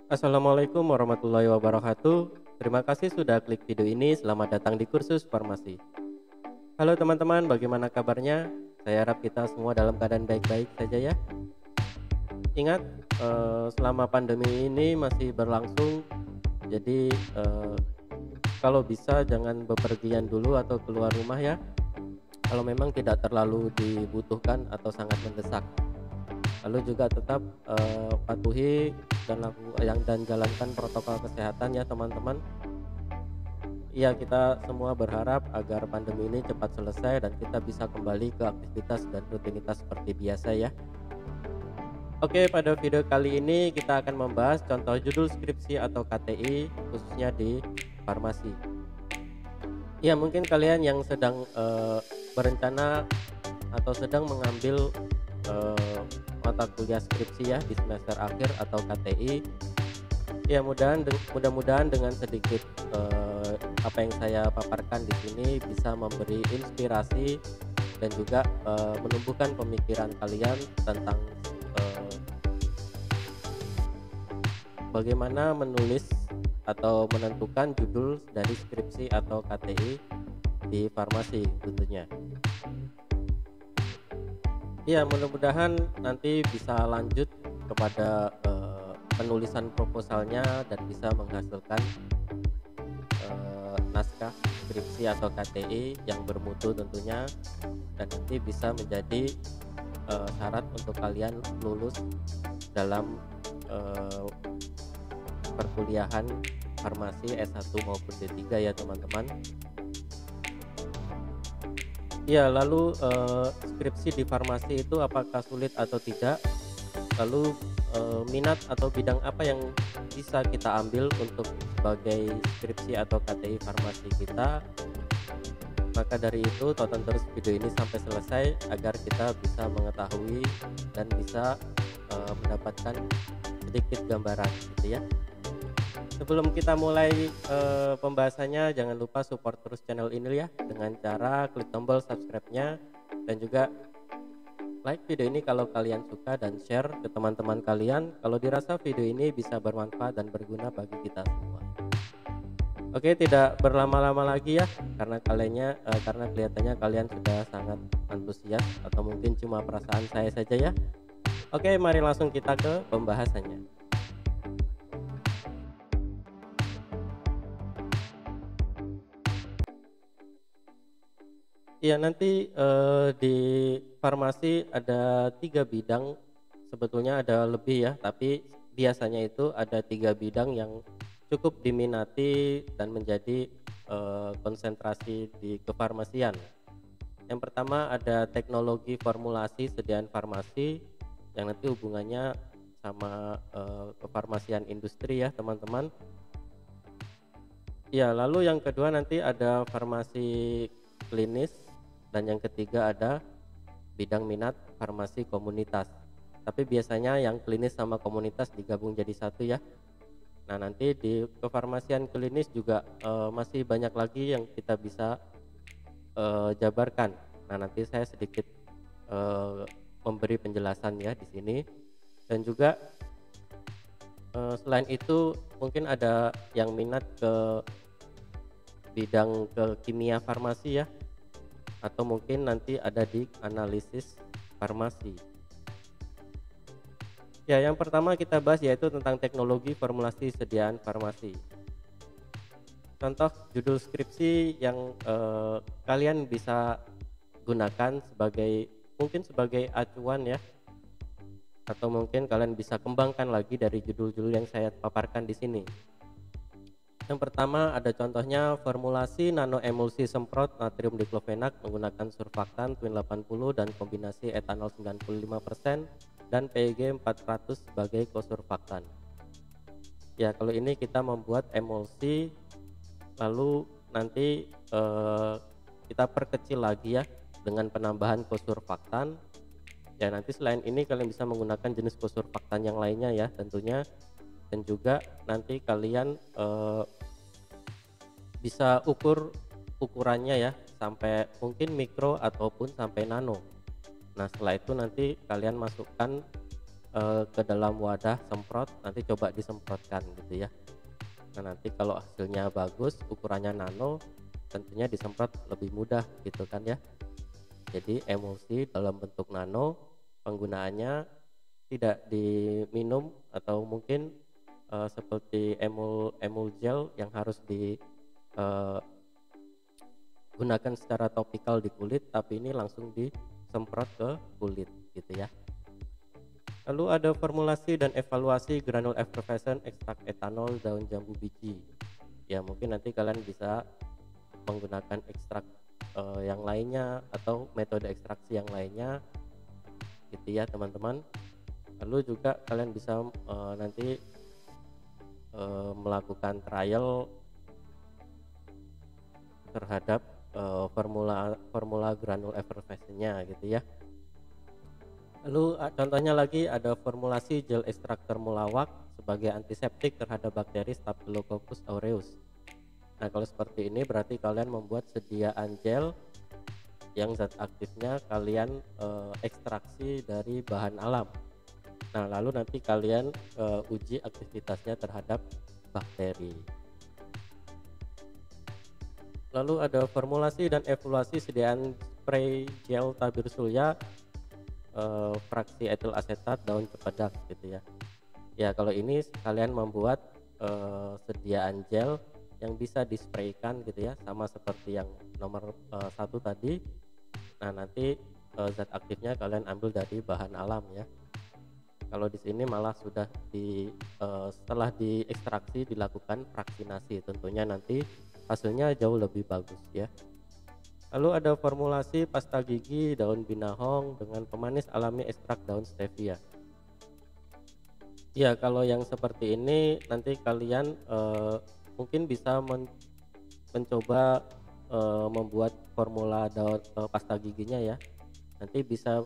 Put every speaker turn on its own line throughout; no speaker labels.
Assalamualaikum warahmatullahi wabarakatuh. Terima kasih sudah klik video ini. Selamat datang di kursus farmasi. Halo teman-teman, bagaimana kabarnya? Saya harap kita semua dalam keadaan baik-baik saja ya. Ingat, selama pandemi ini masih berlangsung, jadi kalau bisa jangan bepergian dulu atau keluar rumah ya. Kalau memang tidak terlalu dibutuhkan atau sangat mendesak. Lalu juga tetap patuhi dan jalankan protokol kesehatan ya teman-teman. Iya, kita semua berharap agar pandemi ini cepat selesai dan kita bisa kembali ke aktivitas dan rutinitas seperti biasa ya. Oke, pada video kali ini kita akan membahas contoh judul skripsi atau KTI khususnya di farmasi. Ya, mungkin kalian yang sedang berencana atau sedang mengambil mata kuliah skripsi ya di semester akhir atau KTI. Ya, mudah-mudahan dengan sedikit apa yang saya paparkan di sini bisa memberi inspirasi dan juga menumbuhkan pemikiran kalian tentang bagaimana menulis atau menentukan judul dari skripsi atau KTI di farmasi tentunya. Ya, mudah-mudahan nanti bisa lanjut kepada penulisan proposalnya dan bisa menghasilkan naskah skripsi atau KTI yang bermutu tentunya, dan nanti bisa menjadi syarat untuk kalian lulus dalam perkuliahan farmasi S1 maupun D3 ya teman-teman. Ya, lalu skripsi di farmasi itu apakah sulit atau tidak? Lalu minat atau bidang apa yang bisa kita ambil untuk sebagai skripsi atau KTI farmasi kita? Maka dari itu tonton terus video ini sampai selesai agar kita bisa mengetahui dan bisa mendapatkan sedikit gambaran gitu ya. Sebelum kita mulai pembahasannya, jangan lupa support terus channel ini ya dengan cara klik tombol subscribe-nya dan juga like video ini kalau kalian suka dan share ke teman-teman kalian kalau dirasa video ini bisa bermanfaat dan berguna bagi kita semua. Oke, tidak berlama-lama lagi ya karena kelihatannya kalian sudah sangat antusias atau mungkin cuma perasaan saya saja ya. Oke, mari langsung kita ke pembahasannya. Ya, nanti di farmasi ada 3 bidang, sebetulnya ada lebih ya, tapi biasanya itu ada 3 bidang yang cukup diminati dan menjadi konsentrasi di kefarmasian. Yang pertama ada teknologi formulasi sediaan farmasi yang nanti hubungannya sama kefarmasian industri ya teman-teman. Ya, lalu yang kedua nanti ada farmasi klinis, dan yang ketiga ada bidang minat farmasi komunitas. Tapi biasanya yang klinis sama komunitas digabung jadi satu ya. Nah, nanti di kefarmasian klinis juga masih banyak lagi yang kita bisa jabarkan. Nah, nanti saya sedikit memberi penjelasan ya di sini. Dan juga selain itu mungkin ada yang minat ke bidang ke kimia farmasi ya, atau mungkin nanti ada di analisis farmasi. Ya, yang pertama kita bahas yaitu tentang teknologi formulasi sediaan farmasi. Contoh judul skripsi yang kalian bisa gunakan mungkin sebagai acuan ya, atau mungkin kalian bisa kembangkan lagi dari judul-judul yang saya paparkan di sini. Yang pertama ada contohnya formulasi nanoemulsi semprot natrium diklofenak menggunakan surfaktan Twin 80 dan kombinasi etanol 95% dan PEG 400 sebagai kosurfaktan. Ya, kalau ini kita membuat emulsi lalu nanti kita perkecil lagi ya dengan penambahan kosurfaktan. Ya, nanti selain ini kalian bisa menggunakan jenis kosurfaktan yang lainnya ya tentunya, dan juga nanti kalian bisa ukurannya ya sampai mungkin mikro ataupun sampai nano. Nah, setelah itu nanti kalian masukkan ke dalam wadah semprot, nanti coba disemprotkan gitu ya. Nah nanti kalau hasilnya bagus, ukurannya nano, tentunya disemprot lebih mudah gitu kan ya. Jadi emulsi dalam bentuk nano, penggunaannya tidak diminum atau mungkin seperti emul gel yang harus digunakan secara topikal di kulit, tapi ini langsung disemprot ke kulit gitu ya. Lalu ada formulasi dan evaluasi granul effervescent ekstrak etanol daun jambu biji. Ya mungkin nanti kalian bisa menggunakan ekstrak yang lainnya atau metode ekstraksi yang lainnya gitu ya teman-teman. Lalu juga kalian bisa nanti melakukan trial terhadap formula granul effervescentnya gitu ya. Lalu contohnya lagi ada formulasi gel ekstraktor mulawak sebagai antiseptik terhadap bakteri Staphylococcus aureus. Nah kalau seperti ini berarti kalian membuat sediaan gel yang zat aktifnya kalian ekstraksi dari bahan alam. Nah lalu nanti kalian uji aktivitasnya terhadap bakteri. Lalu ada formulasi dan evaluasi sediaan spray gel tabir surya fraksi etil asetat daun cempedak gitu ya. Ya kalau ini kalian membuat sediaan gel yang bisa dispraykan gitu ya, sama seperti yang nomor 1 tadi. Nah nanti zat aktifnya kalian ambil dari bahan alam ya. Kalau di sini malah sudah setelah diekstraksi dilakukan fraksinasi, tentunya nanti hasilnya jauh lebih bagus ya. Lalu ada formulasi pasta gigi daun binahong dengan pemanis alami ekstrak daun stevia. Ya kalau yang seperti ini nanti kalian mungkin bisa mencoba membuat formula daun pasta giginya ya. Nanti bisa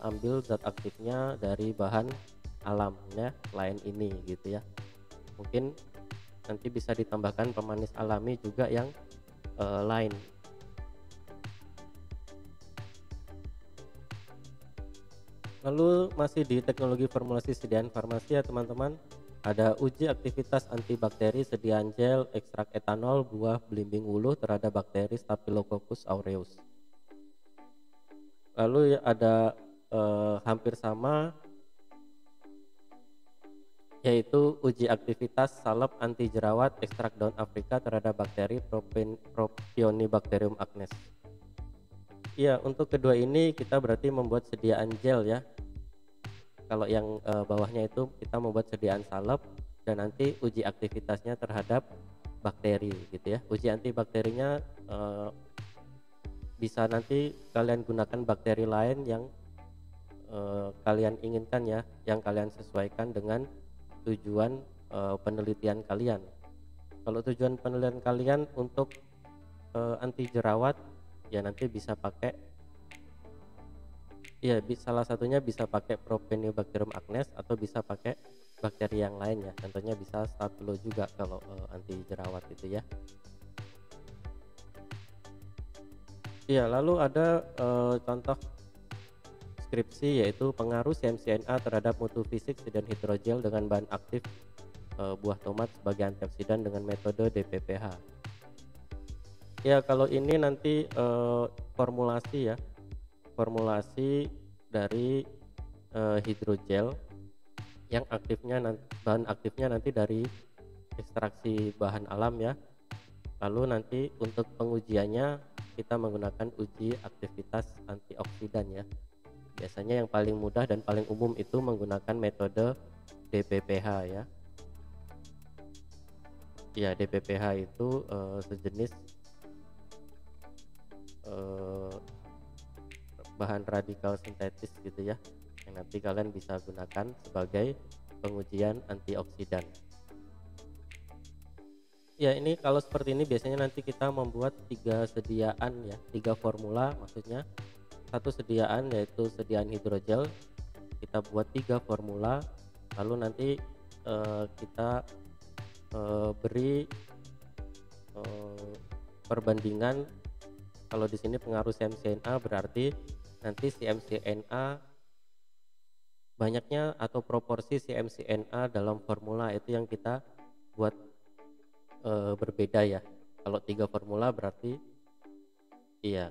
ambil zat aktifnya dari bahan alam ya, lain ini gitu ya. Mungkin nanti bisa ditambahkan pemanis alami juga yang lain. Lalu masih di teknologi formulasi sediaan farmasi ya teman-teman, ada uji aktivitas antibakteri sediaan gel ekstrak etanol buah belimbing wuluh terhadap bakteri Staphylococcus aureus. Lalu ada hampir sama, yaitu uji aktivitas salep anti jerawat ekstrak daun Afrika terhadap bakteri Propionibacterium acnes. Iya, untuk kedua ini kita berarti membuat sediaan gel ya. Kalau yang bawahnya itu kita membuat sediaan salep dan nanti uji aktivitasnya terhadap bakteri gitu ya. Uji antibakterinya bisa nanti kalian gunakan bakteri lain yang kalian inginkan ya, yang kalian sesuaikan dengan tujuan penelitian kalian. Kalau tujuan penelitian kalian untuk anti jerawat ya nanti bisa pakai ya salah satunya bisa pakai Propionibacterium acnes atau bisa pakai bakteri yang lain ya, tentunya bisa Staphylo juga kalau anti jerawat itu ya. Ya lalu ada contoh skripsi yaitu pengaruh CMCNA terhadap mutu fisik sediaan hidrogel dengan bahan aktif buah tomat sebagai antioksidan dengan metode DPPH. Ya kalau ini nanti formulasi ya, formulasi dari hidrogel yang aktifnya bahan aktifnya nanti dari ekstraksi bahan alam ya. Lalu nanti untuk pengujiannya kita menggunakan uji aktivitas antioksidan ya. Biasanya yang paling mudah dan paling umum itu menggunakan metode DPPH ya. Ya DPPH itu sejenis bahan radikal sintetis gitu ya, yang nanti kalian bisa gunakan sebagai pengujian antioksidan. Ya ini kalau seperti ini biasanya nanti kita membuat 3 sediaan ya, 3 formula maksudnya. Satu sediaan yaitu sediaan hidrogel, kita buat 3 formula, lalu nanti kita beri perbandingan. Kalau di sini pengaruh CMCNA berarti nanti CMCNA banyaknya atau proporsi CMC-NA dalam formula itu yang kita buat berbeda ya. Kalau 3 formula berarti iya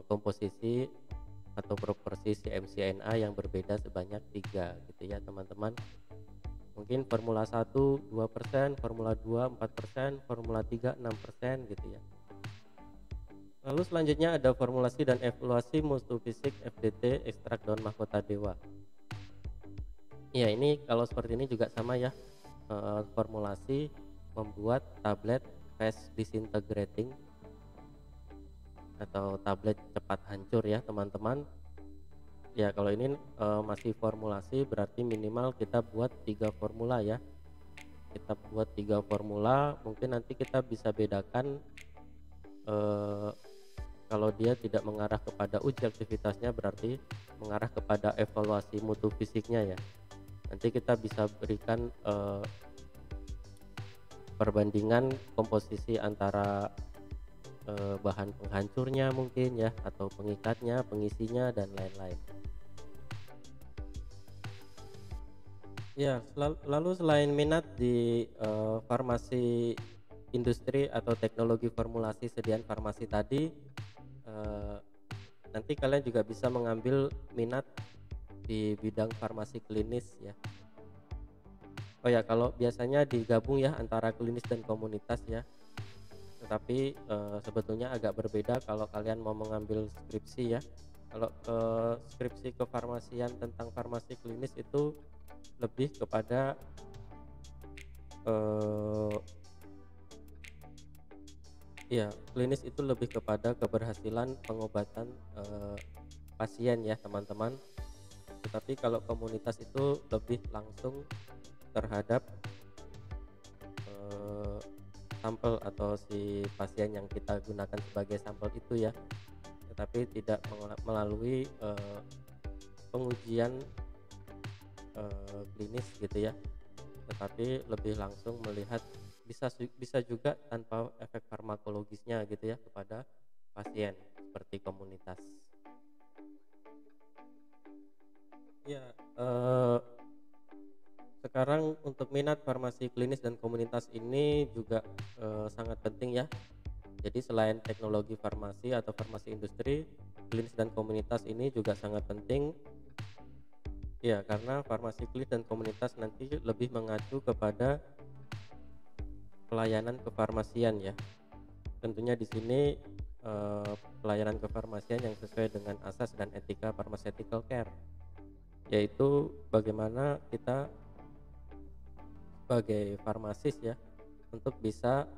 komposisi atau proporsi CMC-NA yang berbeda sebanyak 3 gitu ya teman-teman. Mungkin formula 1 2%, formula 2 4%, formula 3 6% gitu ya. Lalu selanjutnya ada formulasi dan evaluasi mutu fisik FDT ekstrak daun mahkota dewa. Ya, ini kalau seperti ini juga sama ya. Formulasi membuat tablet fast disintegrating atau tablet cepat hancur ya teman-teman. Ya, kalau ini masih formulasi berarti minimal kita buat 3 formula ya. Kita buat 3 formula, mungkin nanti kita bisa bedakan kalau dia tidak mengarah kepada uji aktivitasnya berarti mengarah kepada evaluasi mutu fisiknya ya. Nanti kita bisa berikan perbandingan komposisi antara bahan penghancurnya mungkin ya, atau pengikatnya, pengisinya dan lain-lain. Ya, lalu selain minat di farmasi industri atau teknologi formulasi sediaan farmasi tadi, nanti kalian juga bisa mengambil minat di bidang farmasi klinis ya. Oh ya, kalau biasanya digabung ya antara klinis dan komunitas ya. Tetapi sebetulnya agak berbeda kalau kalian mau mengambil skripsi ya. Kalau skripsi kefarmasian tentang farmasi klinis itu lebih kepada ya, klinis itu lebih kepada keberhasilan pengobatan pasien ya teman-teman. Tetapi kalau komunitas itu lebih langsung terhadap sampel atau si pasien yang kita gunakan sebagai sampel itu ya, tetapi tidak melalui pengujian klinis gitu ya, tetapi lebih langsung melihat bisa juga tanpa efek farmakologisnya gitu ya kepada pasien seperti komunitas. Ya, sekarang untuk minat farmasi klinis dan komunitas ini juga sangat penting ya. Jadi selain teknologi farmasi atau farmasi industri, klinis dan komunitas ini juga sangat penting. Ya, karena farmasi klinis dan komunitas nanti lebih mengacu kepada pelayanan kefarmasian ya. Tentunya di sini pelayanan kefarmasian yang sesuai dengan asas dan etika pharmaceutical care, yaitu bagaimana kita sebagai farmasis ya untuk bisa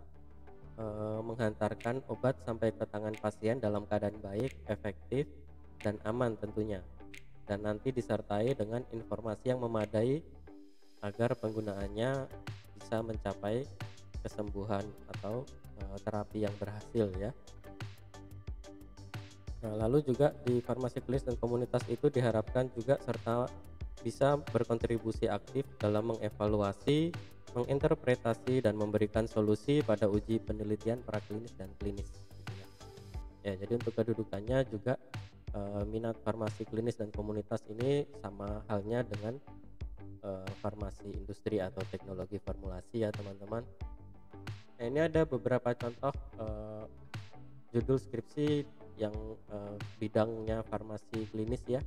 menghantarkan obat sampai ke tangan pasien dalam keadaan baik, efektif dan aman tentunya, dan nanti disertai dengan informasi yang memadai agar penggunaannya bisa mencapai kesembuhan atau terapi yang berhasil ya. Nah, lalu juga di farmasi klinis dan komunitas itu diharapkan juga serta bisa berkontribusi aktif dalam mengevaluasi, menginterpretasi dan memberikan solusi pada uji penelitian praklinis dan klinis gitu ya. Ya, jadi untuk kedudukannya juga minat farmasi klinis dan komunitas ini sama halnya dengan farmasi industri atau teknologi formulasi ya teman-teman. Nah, ini ada beberapa contoh judul skripsi yang bidangnya farmasi klinis ya.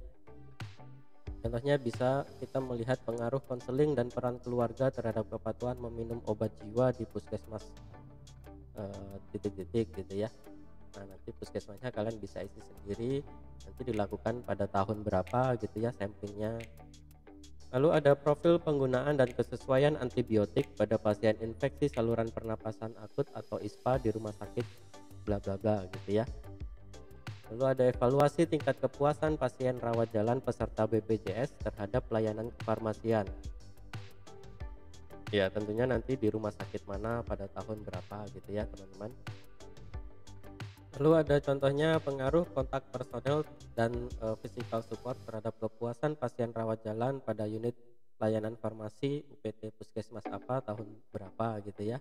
Contohnya bisa kita melihat pengaruh konseling dan peran keluarga terhadap kepatuhan meminum obat jiwa di puskesmas titik-titik gitu ya. Nah, nanti puskesmasnya kalian bisa isi sendiri, nanti dilakukan pada tahun berapa gitu ya samplingnya. Lalu ada profil penggunaan dan kesesuaian antibiotik pada pasien infeksi saluran pernapasan akut atau ISPA di rumah sakit bla bla bla gitu ya. Lalu ada evaluasi tingkat kepuasan pasien rawat jalan peserta BPJS terhadap pelayanan kefarmasian. Ya, tentunya nanti di rumah sakit mana pada tahun berapa gitu ya teman-teman. Lalu ada contohnya pengaruh kontak personel dan physical support terhadap kepuasan pasien rawat jalan pada unit layanan farmasi UPT puskesmas apa tahun berapa gitu ya.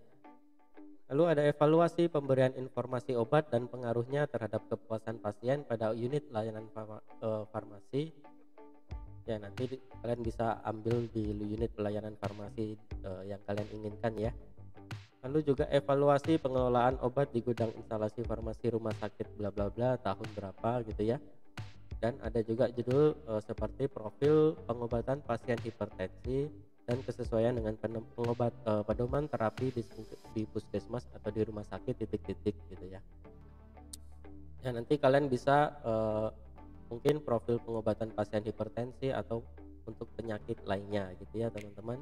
Lalu ada evaluasi pemberian informasi obat dan pengaruhnya terhadap kepuasan pasien pada unit layanan farmasi. Ya, nanti kalian bisa ambil di unit pelayanan farmasi yang kalian inginkan ya. Lalu juga evaluasi pengelolaan obat di gudang instalasi farmasi rumah sakit bla bla bla tahun berapa gitu ya. Dan ada juga judul seperti profil pengobatan pasien hipertensi dan kesesuaian dengan pedoman terapi di puskesmas atau di rumah sakit titik-titik gitu ya. Ya, nanti kalian bisa mungkin profil pengobatan pasien hipertensi atau untuk penyakit lainnya gitu ya teman-teman.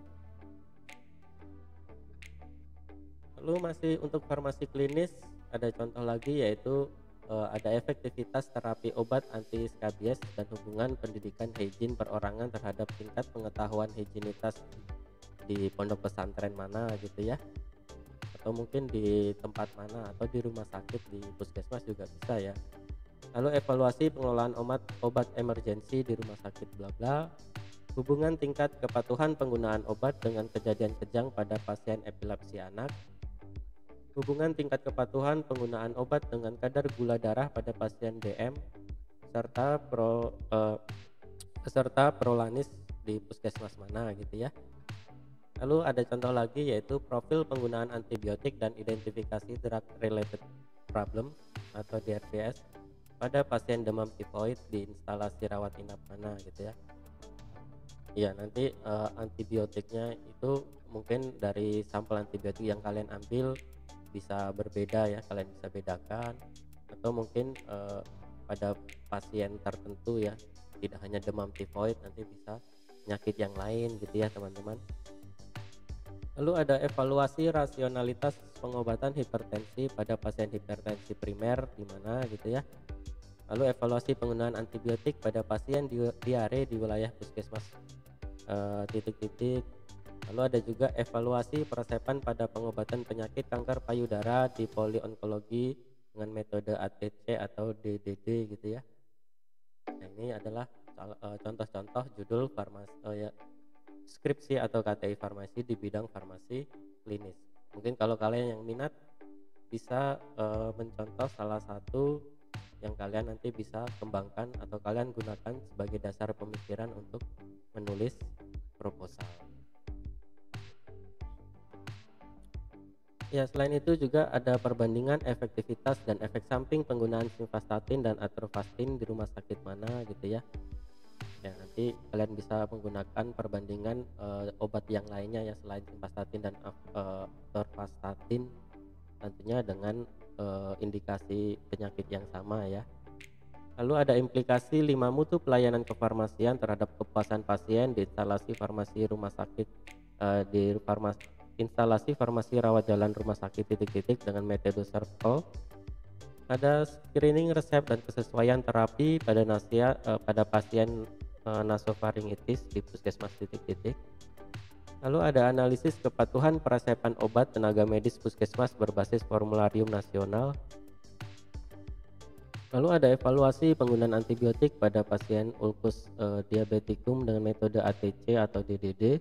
Lalu masih untuk farmasi klinis ada contoh lagi yaitu ada efektivitas terapi obat anti skabies dan hubungan pendidikan hygiene perorangan terhadap tingkat pengetahuan higienitas di pondok pesantren mana gitu ya, atau mungkin di tempat mana atau di rumah sakit di puskesmas juga bisa ya. Lalu evaluasi pengelolaan obat emergensi di rumah sakit bla bla, hubungan tingkat kepatuhan penggunaan obat dengan kejadian kejang pada pasien epilepsi anak, hubungan tingkat kepatuhan penggunaan obat dengan kadar gula darah pada pasien DM, serta prolanis di puskesmas mana gitu ya. Lalu ada contoh lagi yaitu profil penggunaan antibiotik dan identifikasi drug related problem atau DRPS pada pasien demam tifoid di instalasi rawat inap mana gitu ya. Ya, nanti antibiotiknya itu mungkin dari sampel antibiotik yang kalian ambil bisa berbeda ya, kalian bisa bedakan, atau mungkin pada pasien tertentu ya, tidak hanya demam tifoid, nanti bisa penyakit yang lain gitu ya teman-teman. Lalu ada evaluasi rasionalitas pengobatan hipertensi pada pasien hipertensi primer di mana gitu ya. Lalu evaluasi penggunaan antibiotik pada pasien diare di wilayah puskesmas titik-titik. Lalu ada juga evaluasi peresepan pada pengobatan penyakit kanker payudara di polionkologi dengan metode ATC atau DDD gitu ya. Nah, ini adalah contoh-contoh judul skripsi atau KTI farmasi di bidang farmasi klinis. Mungkin kalau kalian yang minat bisa mencontoh salah satu yang kalian nanti bisa kembangkan atau kalian gunakan sebagai dasar pemikiran untuk menulis proposal. Ya, selain itu juga ada perbandingan efektivitas dan efek samping penggunaan simvastatin dan atorvastatin di rumah sakit mana gitu ya. Ya, nanti kalian bisa menggunakan perbandingan obat yang lainnya ya selain simvastatin dan atorvastatin, tentunya dengan indikasi penyakit yang sama ya. Lalu ada implikasi 5 mutu pelayanan kefarmasian terhadap kepuasan pasien di instalasi farmasi rumah sakit instalasi farmasi rawat jalan rumah sakit titik-titik dengan metode circle. Ada screening resep dan kesesuaian terapi pada pasien nasofaringitis di puskesmas titik-titik. Lalu ada analisis kepatuhan peresepan obat tenaga medis puskesmas berbasis formularium nasional. Lalu ada evaluasi penggunaan antibiotik pada pasien ulcus diabeticum dengan metode ATC atau DDD,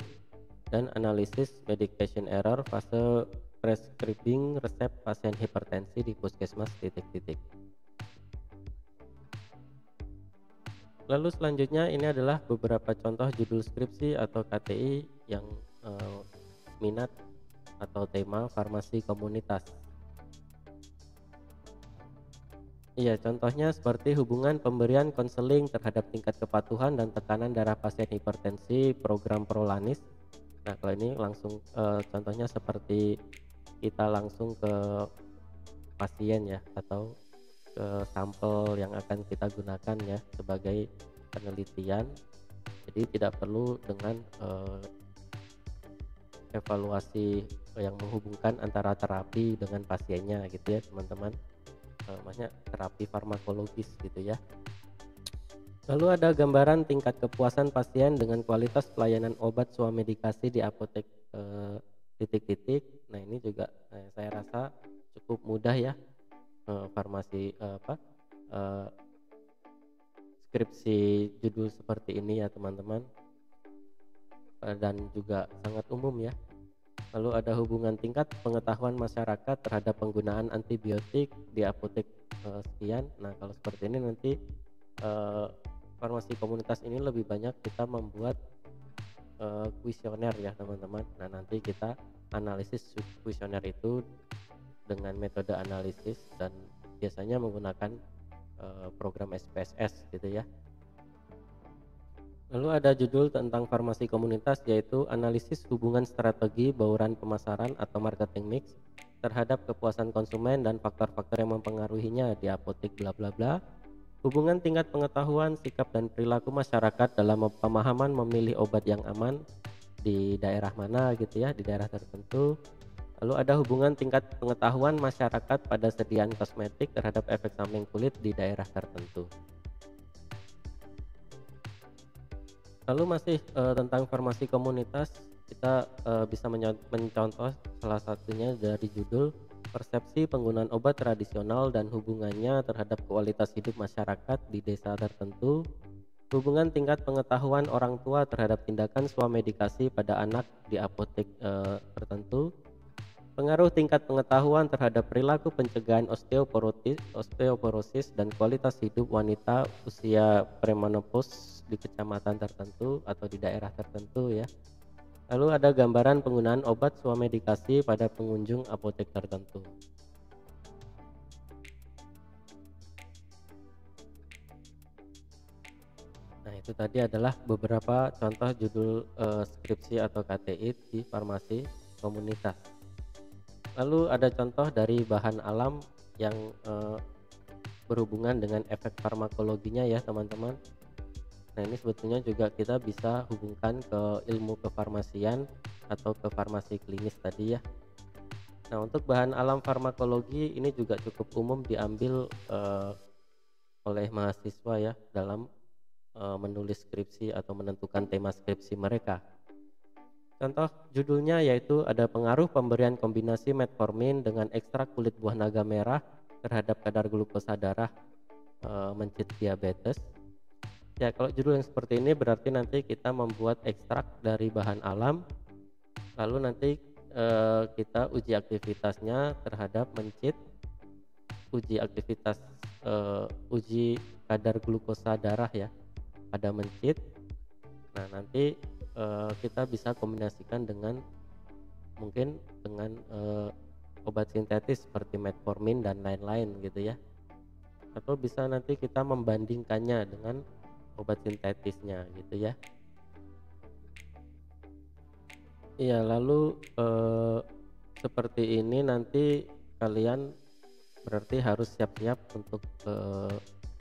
dan analisis medication error fase prescribing resep pasien hipertensi di puskesmas titik-titik. Lalu selanjutnya ini adalah beberapa contoh judul skripsi atau KTI yang minat atau tema farmasi komunitas. Iya, contohnya seperti hubungan pemberian konseling terhadap tingkat kepatuhan dan tekanan darah pasien hipertensi program Prolanis. Nah, kalau ini langsung contohnya seperti kita langsung ke pasien ya, atau ke sampel yang akan kita gunakan ya sebagai penelitian. Jadi tidak perlu dengan evaluasi yang menghubungkan antara terapi dengan pasiennya gitu ya teman-teman. Maksudnya terapi farmakologis gitu ya. Lalu ada gambaran tingkat kepuasan pasien dengan kualitas pelayanan obat swamedikasi di apotek titik-titik. Nah, ini juga saya rasa cukup mudah ya, farmasi skripsi judul seperti ini ya teman-teman, dan juga sangat umum ya. Lalu ada hubungan tingkat pengetahuan masyarakat terhadap penggunaan antibiotik di apotek sekian. Nah, kalau seperti ini nanti farmasi komunitas ini lebih banyak kita membuat kuesioner ya teman-teman. Nah nanti kita analisis kuesioner itu dengan metode analisis dan biasanya menggunakan program SPSS gitu ya. Lalu ada judul tentang farmasi komunitas, yaitu analisis hubungan strategi bauran pemasaran atau marketing mix terhadap kepuasan konsumen dan faktor-faktor yang mempengaruhinya di apotek bla bla bla. Hubungan tingkat pengetahuan, sikap dan perilaku masyarakat dalam pemahaman memilih obat yang aman di daerah mana gitu ya, di daerah tertentu. Lalu ada hubungan tingkat pengetahuan masyarakat pada sediaan kosmetik terhadap efek samping kulit di daerah tertentu. Lalu masih tentang farmasi komunitas, kita bisa mencontoh salah satunya dari judul persepsi penggunaan obat tradisional dan hubungannya terhadap kualitas hidup masyarakat di desa tertentu, hubungan tingkat pengetahuan orang tua terhadap tindakan swamedikasi pada anak di apotek tertentu, pengaruh tingkat pengetahuan terhadap perilaku pencegahan osteoporosis dan kualitas hidup wanita usia premenopause di kecamatan tertentu atau di daerah tertentu ya. Lalu ada gambaran penggunaan obat swamedikasi pada pengunjung apotek tertentu. Nah itu tadi adalah beberapa contoh judul skripsi atau KTI di farmasi komunitas. Lalu ada contoh dari bahan alam yang berhubungan dengan efek farmakologinya ya teman-teman. Nah ini sebetulnya juga kita bisa hubungkan ke ilmu kefarmasian atau ke farmasi klinis tadi ya. Nah untuk bahan alam farmakologi ini juga cukup umum diambil oleh mahasiswa ya dalam menulis skripsi atau menentukan tema skripsi mereka. Contoh judulnya yaitu ada pengaruh pemberian kombinasi metformin dengan ekstrak kulit buah naga merah terhadap kadar glukosa darah mencit diabetes. Ya kalau judul yang seperti ini berarti nanti kita membuat ekstrak dari bahan alam, lalu nanti kita uji aktivitasnya terhadap mencit, uji aktivitas uji kadar glukosa darah ya pada mencit. Nah nanti kita bisa kombinasikan dengan mungkin dengan obat sintetis seperti metformin dan lain-lain gitu ya, atau bisa nanti kita membandingkannya dengan obat sintetisnya gitu ya. Iya lalu seperti ini nanti kalian berarti harus siap-siap untuk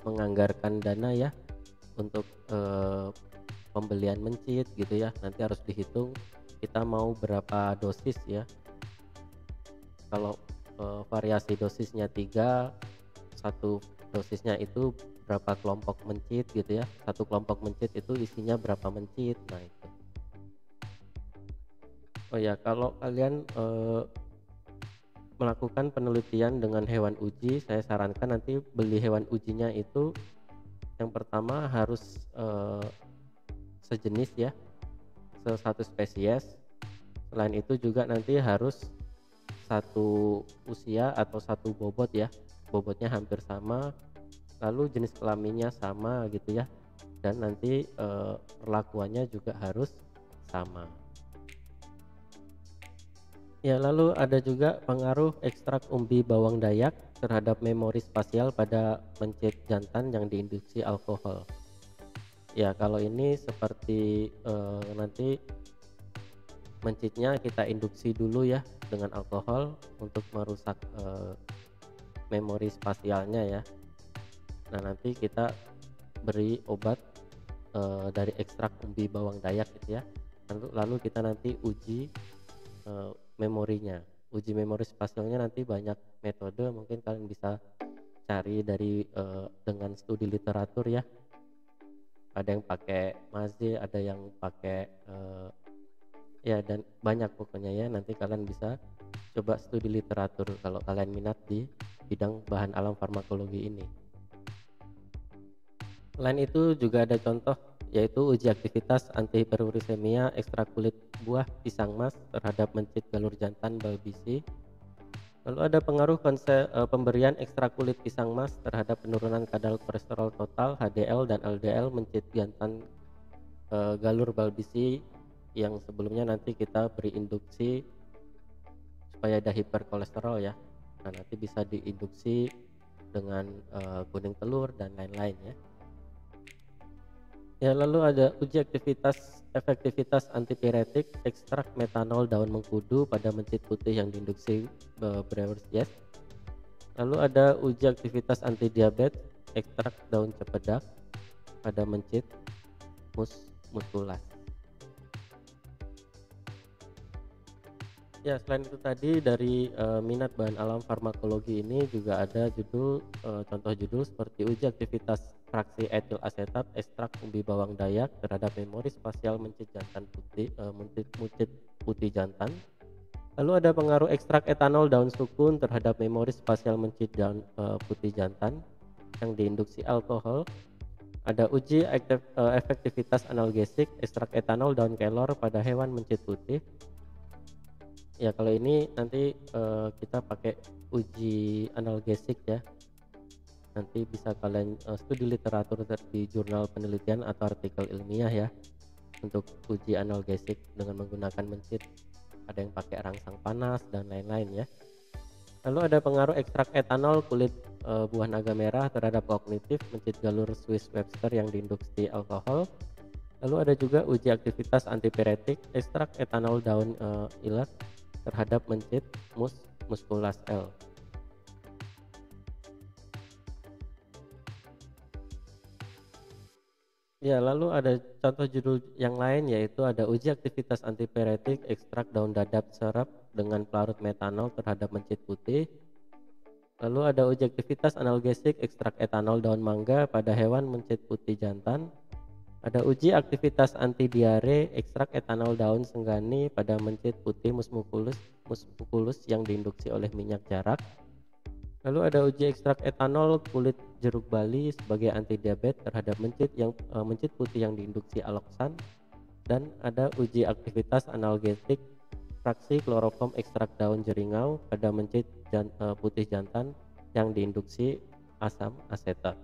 menganggarkan dana ya untuk pembelian mencit gitu ya. Nanti harus dihitung kita mau berapa dosis ya. Kalau variasi dosisnya 3, satu dosisnya itu berapa kelompok mencit gitu ya. Satu kelompok mencit itu isinya berapa mencit. Nah itu. Oh ya kalau kalian melakukan penelitian dengan hewan uji, saya sarankan nanti beli hewan ujinya itu yang pertama harus sejenis ya, satu spesies. Selain itu juga nanti harus satu usia atau satu bobot ya, bobotnya hampir sama, lalu jenis kelaminnya sama gitu ya, dan nanti perlakuannya juga harus sama ya. Lalu ada juga pengaruh ekstrak umbi bawang dayak terhadap memori spasial pada mencit jantan yang diinduksi alkohol ya. Kalau ini seperti nanti mencitnya kita induksi dulu ya dengan alkohol untuk merusak memori spasialnya ya. Nah nanti kita beri obat dari ekstrak umbi bawang dayak gitu ya. Lalu kita nanti uji memorinya. Uji memori spasialnya nanti banyak metode, mungkin kalian bisa cari dari dengan studi literatur ya. Ada yang pakai Maze, ada yang pakai ya, dan banyak pokoknya ya. Nanti kalian bisa coba studi literatur kalau kalian minat di bidang bahan alam farmakologi ini. Selain itu juga ada contoh yaitu uji aktivitas antihiperurisemia ekstrak kulit buah pisang mas terhadap mencit galur jantan babisi. Lalu ada pengaruh konsep pemberian ekstrak kulit pisang emas terhadap penurunan kadar kolesterol total, HDL dan LDL mencit jantan galur balbisi yang sebelumnya nanti kita beri induksi supaya ada hiperkolesterol ya. Nah, nanti bisa diinduksi dengan kuning telur dan lain-lain ya. Ya, lalu ada uji efektivitas antipiretik ekstrak metanol daun mengkudu pada mencit putih yang diinduksi Brewer's yeast. Lalu ada uji aktivitas anti diabetes ekstrak daun cempedak pada mencit muskulas. Ya, selain itu tadi dari minat bahan alam farmakologi ini juga ada contoh judul seperti uji aktivitas fraksi etil asetat ekstrak umbi bawang dayak terhadap memori spasial mencit jantan mencit putih jantan. Lalu ada pengaruh ekstrak etanol daun sukun terhadap memori spasial mencit putih jantan yang diinduksi alkohol. Ada uji efektivitas analgesik ekstrak etanol daun kelor pada hewan mencit putih. Ya, kalau ini nanti kita pakai uji analgesik ya. Nanti bisa kalian studi literatur di jurnal penelitian atau artikel ilmiah ya untuk uji analgesik dengan menggunakan mencit. Ada yang pakai rangsang panas dan lain-lain ya. Lalu ada pengaruh ekstrak etanol kulit buah naga merah terhadap kognitif mencit galur Swiss Webster yang diinduksi alkohol. Lalu ada juga uji aktivitas antipiretik ekstrak etanol daun ilat terhadap mencit muskulas L. Ya, lalu ada contoh judul yang lain yaitu ada uji aktivitas antipiretik ekstrak daun dadap serap dengan pelarut metanol terhadap mencit putih. Lalu ada uji aktivitas analgesik ekstrak etanol daun mangga pada hewan mencit putih jantan. Ada uji aktivitas anti diare ekstrak etanol daun senggani pada mencit putih musculus yang diinduksi oleh minyak jarak. Lalu ada uji ekstrak etanol kulit jeruk bali sebagai anti diabetes terhadap mencit putih yang diinduksi aloksan. Dan ada uji aktivitas analgetik fraksi kloroform ekstrak daun jeringau pada mencit putih jantan yang diinduksi asam asetat.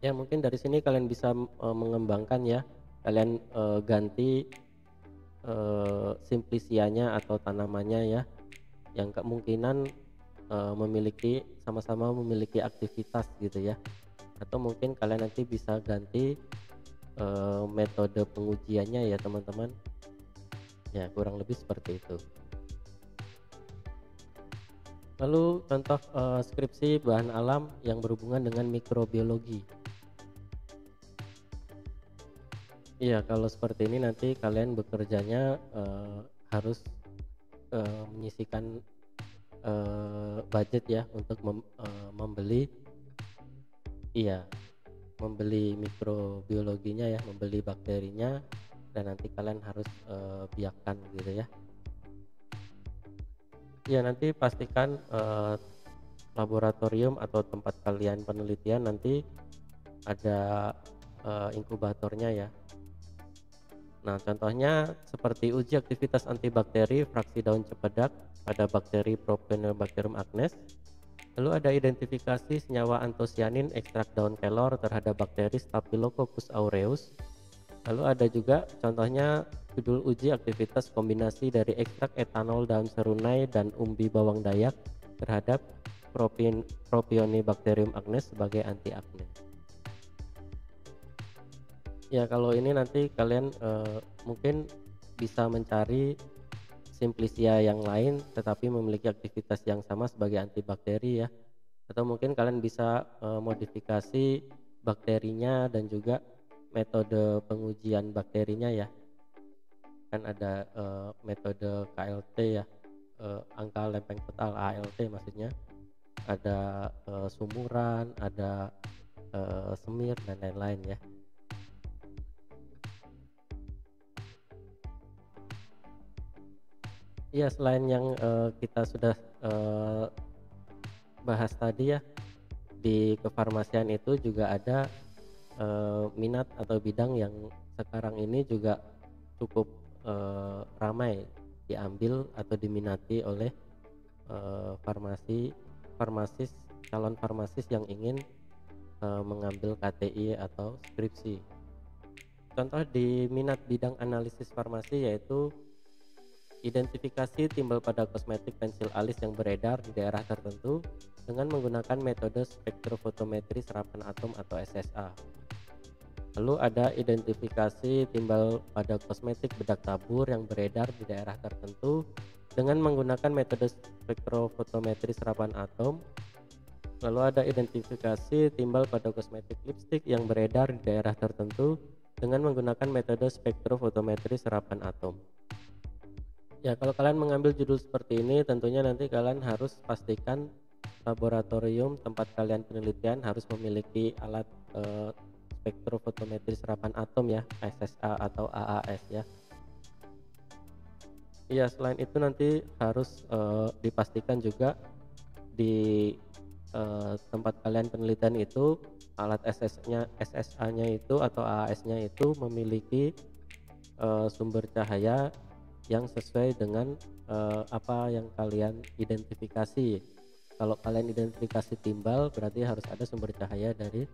Ya, mungkin dari sini kalian bisa mengembangkan ya. Kalian ganti simplisianya atau tanamannya ya, yang kemungkinan sama-sama memiliki aktivitas gitu ya. Atau mungkin kalian nanti bisa ganti metode pengujiannya ya teman-teman. Ya, kurang lebih seperti itu. Lalu contoh skripsi bahan alam yang berhubungan dengan mikrobiologi. Iya, kalau seperti ini nanti kalian bekerjanya harus menyisihkan budget ya untuk membeli mikrobiologinya ya, membeli bakterinya, dan nanti kalian harus biakkan gitu ya. Ya, nanti pastikan laboratorium atau tempat kalian penelitian nanti ada inkubatornya ya. Nah, contohnya seperti uji aktivitas antibakteri fraksi daun cempedak pada bakteri Propionibacterium acnes. Lalu ada identifikasi senyawa antosianin ekstrak daun kelor terhadap bakteri Staphylococcus aureus. Lalu ada juga contohnya judul uji aktivitas kombinasi dari ekstrak etanol daun serunai dan umbi bawang dayak terhadap Propionibacterium acnes sebagai anti akne. Ya, kalau ini nanti kalian mungkin bisa mencari simplisia yang lain tetapi memiliki aktivitas yang sama sebagai antibakteri ya. Atau mungkin kalian bisa modifikasi bakterinya dan juga metode pengujian bakterinya ya. Kan ada metode KLT ya, angka lempeng total ALT maksudnya. Ada sumuran, ada semir dan lain-lain ya. Iya, selain yang kita sudah bahas tadi ya, di kefarmasian itu juga ada minat atau bidang yang sekarang ini juga cukup ramai diambil atau diminati oleh calon farmasis yang ingin mengambil KTI atau skripsi. Contoh di minat bidang analisis farmasi yaitu identifikasi timbal pada kosmetik pensil alis yang beredar di daerah tertentu dengan menggunakan metode spektrofotometri serapan atom atau SSA. Lalu ada identifikasi timbal pada kosmetik bedak tabur yang beredar di daerah tertentu dengan menggunakan metode spektrofotometri serapan atom. Lalu ada identifikasi timbal pada kosmetik lipstik yang beredar di daerah tertentu dengan menggunakan metode spektrofotometri serapan atom. Ya, kalau kalian mengambil judul seperti ini, tentunya nanti kalian harus pastikan laboratorium tempat kalian penelitian harus memiliki alat spektrofotometri serapan atom ya, SSA atau AAS ya. Iya, selain itu nanti harus dipastikan juga di tempat kalian penelitian itu alat SSA-nya itu atau AAS-nya itu memiliki sumber cahaya yang sesuai dengan apa yang kalian identifikasi. Kalau kalian identifikasi timbal, berarti harus ada sumber cahaya dari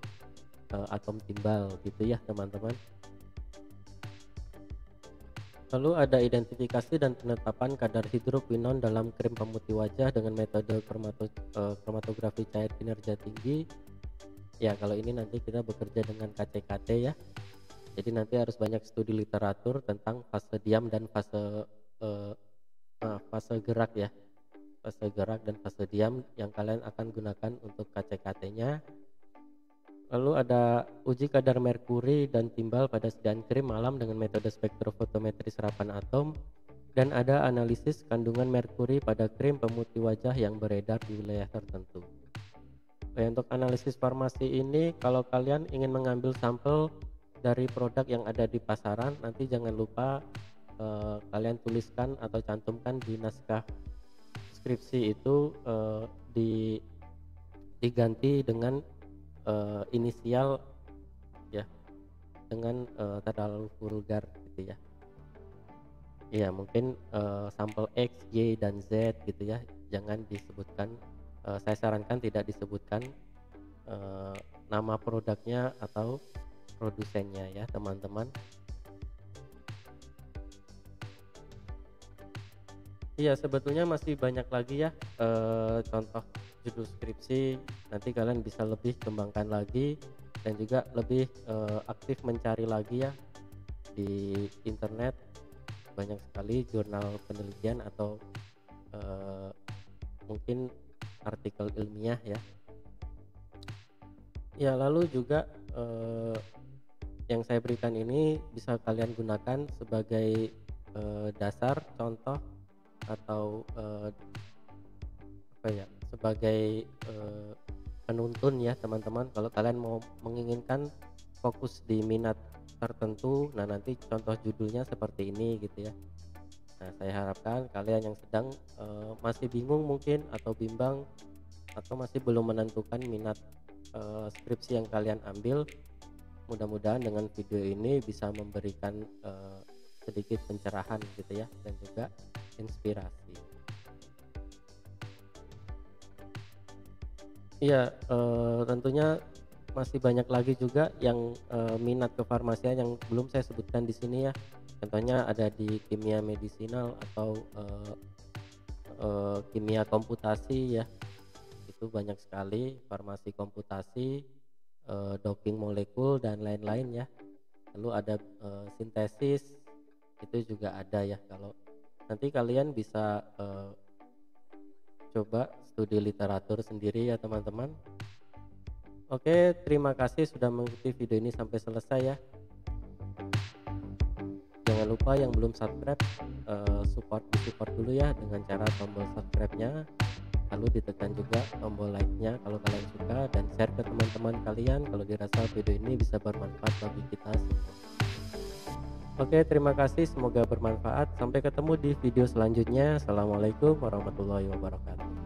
atom timbal gitu ya teman-teman. Lalu ada identifikasi dan penetapan kadar hidroquinon dalam krim pemutih wajah dengan metode kromatografi cair kinerja tinggi. Ya, kalau ini nanti kita bekerja dengan KCKT ya. Jadi nanti harus banyak studi literatur tentang fase diam dan fase gerak ya. Fase gerak dan fase diam yang kalian akan gunakan untuk KCKT-nya. Lalu ada uji kadar merkuri dan timbal pada sediaan krim malam dengan metode spektrofotometri serapan atom, dan ada analisis kandungan merkuri pada krim pemutih wajah yang beredar di wilayah tertentu. Nah, untuk analisis farmasi ini, kalau kalian ingin mengambil sampel dari produk yang ada di pasaran, nanti jangan lupa kalian tuliskan atau cantumkan di naskah skripsi itu diganti dengan inisial ya, dengan terlalu vulgar gitu ya. Ya, mungkin sampel X, Y, dan Z gitu ya, jangan disebutkan. Saya sarankan tidak disebutkan nama produknya atau produsennya ya teman-teman. Iya, sebetulnya masih banyak lagi ya contoh judul skripsi. Nanti kalian bisa lebih kembangkan lagi dan juga lebih aktif mencari lagi ya di internet. Banyak sekali jurnal penelitian atau mungkin artikel ilmiah ya. Ya, lalu juga yang saya berikan ini bisa kalian gunakan sebagai dasar contoh atau sebagai penuntun ya teman-teman. Kalau kalian mau menginginkan fokus di minat tertentu, nah nanti contoh judulnya seperti ini gitu ya. Nah, saya harapkan kalian yang sedang masih bingung mungkin atau bimbang atau masih belum menentukan minat skripsi yang kalian ambil, mudah-mudahan dengan video ini bisa memberikan sedikit pencerahan gitu ya, dan juga inspirasi. Iya, tentunya masih banyak lagi juga yang minat kefarmasian yang belum saya sebutkan di sini ya. Contohnya ada di kimia medisinal atau kimia komputasi ya. Itu banyak sekali, farmasi komputasi, doping molekul dan lain-lain ya. Lalu ada sintesis, itu juga ada ya. Kalau nanti kalian bisa coba studi literatur sendiri ya teman-teman. Oke, terima kasih sudah mengikuti video ini sampai selesai ya. Jangan lupa yang belum subscribe, support dulu ya dengan cara tombol subscribe-nya, lalu ditekan juga tombol like-nya kalau kalian suka, dan share ke teman-teman kalian kalau dirasa video ini bisa bermanfaat bagi kita semua. Oke, terima kasih, semoga bermanfaat. Sampai ketemu di video selanjutnya. Assalamualaikum warahmatullahi wabarakatuh.